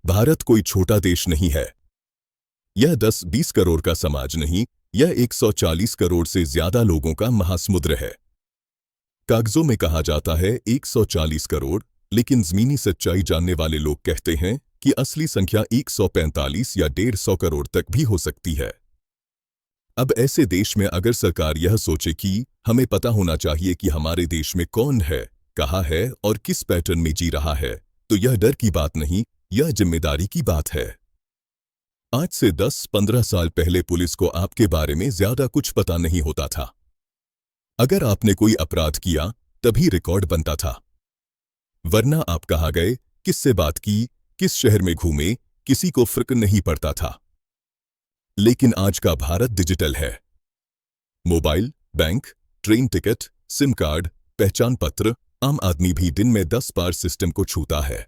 भारत कोई छोटा देश नहीं है। यह 10-20 करोड़ का समाज नहीं, यह 140 करोड़ से ज्यादा लोगों का महासमुद्र है। कागजों में कहा जाता है 140 करोड़, लेकिन जमीनी सच्चाई जानने वाले लोग कहते हैं कि असली संख्या 145 या 150 करोड़ तक भी हो सकती है। अब ऐसे देश में अगर सरकार यह सोचे कि हमें पता होना चाहिए कि हमारे देश में कौन है, कहाँ है और किस पैटर्न में जी रहा है, तो यह डर की बात नहीं, यह जिम्मेदारी की बात है। आज से 10-15 साल पहले पुलिस को आपके बारे में ज्यादा कुछ पता नहीं होता था। अगर आपने कोई अपराध किया तभी रिकॉर्ड बनता था, वरना आप कहाँ गए, किससे बात की, किस शहर में घूमे, किसी को फर्क नहीं पड़ता था। लेकिन आज का भारत डिजिटल है। Mobile, bank, train ticket, SIM card, पहचान पत्र, आम आदमी भी दिन में 10 बार सिस्टम को छूता है।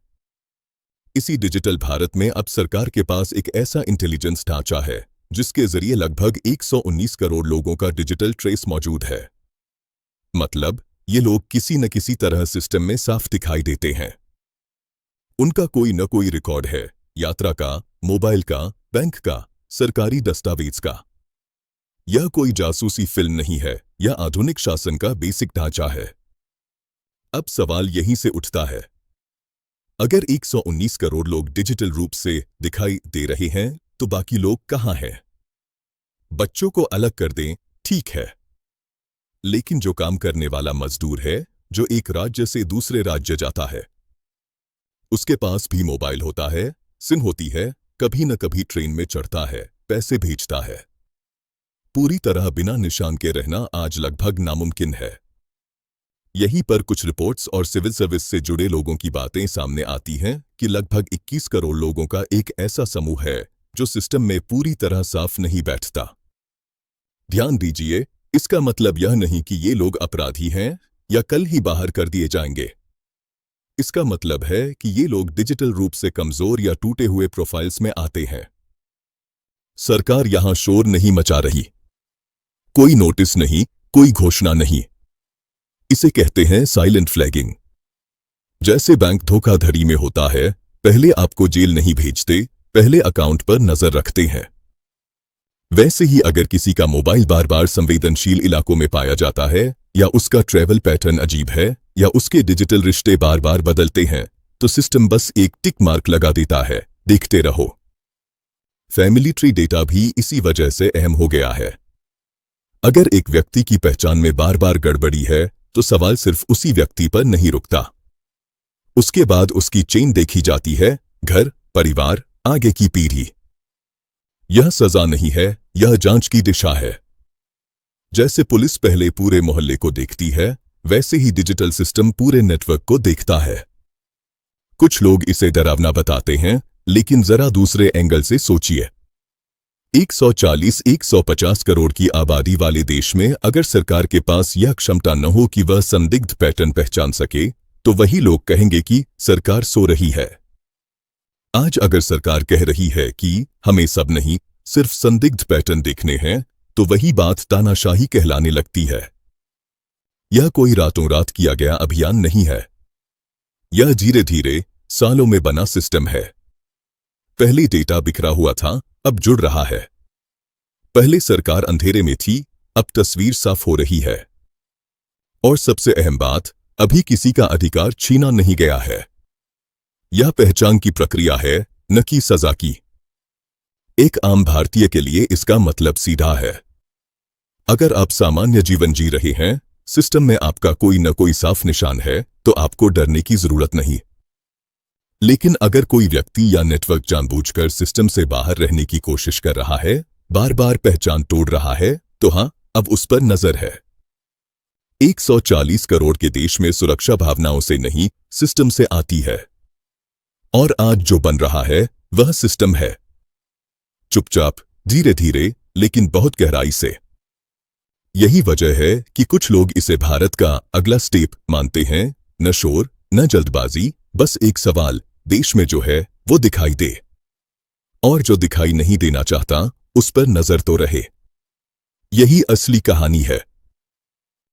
इसी डिजिटल भारत में अब सरकार के पास एक ऐसा इंटेलिजेंस ढांचा है जिसके जरिए लगभग 119 करोड़ लोगों का डिजिटल ट्रेस मौजूद है। मतलब ये लोग किसी न किसी तरह सिस्टम में साफ दिखाई देते हैं। उनका कोई न कोई रिकॉर्ड है, यात्रा का, मोबाइल का, बैंक का, सरकारी दस्तावेज का। यह कोई जासूसी फिल्म नहीं है, यह आधुनिक शासन का बेसिक ढांचा है। अब सवाल यहीं से उठता है, अगर 119 करोड़ लोग डिजिटल रूप से दिखाई दे रहे हैं तो बाकी लोग कहाँ हैं? बच्चों को अलग कर दें, ठीक है, लेकिन जो काम करने वाला मजदूर है, जो एक राज्य से दूसरे राज्य जाता है, उसके पास भी मोबाइल होता है, सिम होती है, कभी न कभी ट्रेन में चढ़ता है, पैसे भेजता है। पूरी तरह बिना निशान के रहना आज लगभग नामुमकिन है। यहीं पर कुछ रिपोर्ट्स और सिविल सर्विस से जुड़े लोगों की बातें सामने आती हैं कि लगभग 21 करोड़ लोगों का एक ऐसा समूह है जो सिस्टम में पूरी तरह साफ नहीं बैठता। ध्यान दीजिए, इसका मतलब यह नहीं कि ये लोग अपराधी हैं या कल ही बाहर कर दिए जाएंगे। इसका मतलब है कि ये लोग डिजिटल रूप से कमजोर या टूटे हुए प्रोफाइल्स में आते हैं। सरकार यहां शोर नहीं मचा रही, कोई नोटिस नहीं, कोई घोषणा नहीं। इसे कहते हैं साइलेंट फ्लैगिंग। जैसे बैंक धोखाधड़ी में होता है, पहले आपको जेल नहीं भेजते, पहले अकाउंट पर नजर रखते हैं। वैसे ही अगर किसी का मोबाइल बार बार संवेदनशील इलाकों में पाया जाता है, या उसका ट्रैवल पैटर्न अजीब है, या उसके डिजिटल रिश्ते बार बार बदलते हैं, तो सिस्टम बस एक टिक मार्क लगा देता है, देखते रहो। फैमिली ट्री डेटा भी इसी वजह से अहम हो गया है। अगर एक व्यक्ति की पहचान में बार बार गड़बड़ी है, तो सवाल सिर्फ उसी व्यक्ति पर नहीं रुकता। उसके बाद उसकी चेन देखी जाती है, घर, परिवार, आगे की पीढ़ी। यह सजा नहीं है, यह जांच की दिशा है। जैसे पुलिस पहले पूरे मोहल्ले को देखती है, वैसे ही डिजिटल सिस्टम पूरे नेटवर्क को देखता है। कुछ लोग इसे डरावना बताते हैं, लेकिन जरा दूसरे एंगल से सोचिए। 140-150 करोड़ की आबादी वाले देश में अगर सरकार के पास यह क्षमता न हो कि वह संदिग्ध पैटर्न पहचान सके, तो वही लोग कहेंगे कि सरकार सो रही है। आज अगर सरकार कह रही है कि हमें सब नहीं, सिर्फ संदिग्ध पैटर्न देखने हैं, तो वही बात तानाशाही कहलाने लगती है। यह कोई रातों रात किया गया अभियान नहीं है। यह धीरे धीरे सालों में बना सिस्टम है। पहले डेटा बिखरा हुआ था, अब जुड़ रहा है। पहले सरकार अंधेरे में थी, अब तस्वीर साफ हो रही है। और सबसे अहम बात, अभी किसी का अधिकार छीना नहीं गया है। यह पहचान की प्रक्रिया है, न कि सजा की। एक आम भारतीय के लिए इसका मतलब सीधा है। अगर आप सामान्य जीवन जी रहे हैं, सिस्टम में आपका कोई न कोई साफ निशान है, तो आपको डरने की जरूरत नहीं। लेकिन अगर कोई व्यक्ति या नेटवर्क जानबूझकर सिस्टम से बाहर रहने की कोशिश कर रहा है, बार बार पहचान तोड़ रहा है, तो हां, अब उस पर नजर है। 140 करोड़ के देश में सुरक्षा भावनाओं से नहीं, सिस्टम से आती है। और आज जो बन रहा है, वह सिस्टम है। चुपचाप, धीरे धीरे, लेकिन बहुत गहराई से। यही वजह है कि कुछ लोग इसे भारत का अगला स्टेप मानते हैं। न शोर, न जल्दबाजी, बस एक सवाल, देश में जो है वो दिखाई दे, और जो दिखाई नहीं देना चाहता उस पर नजर तो रहे। यही असली कहानी है।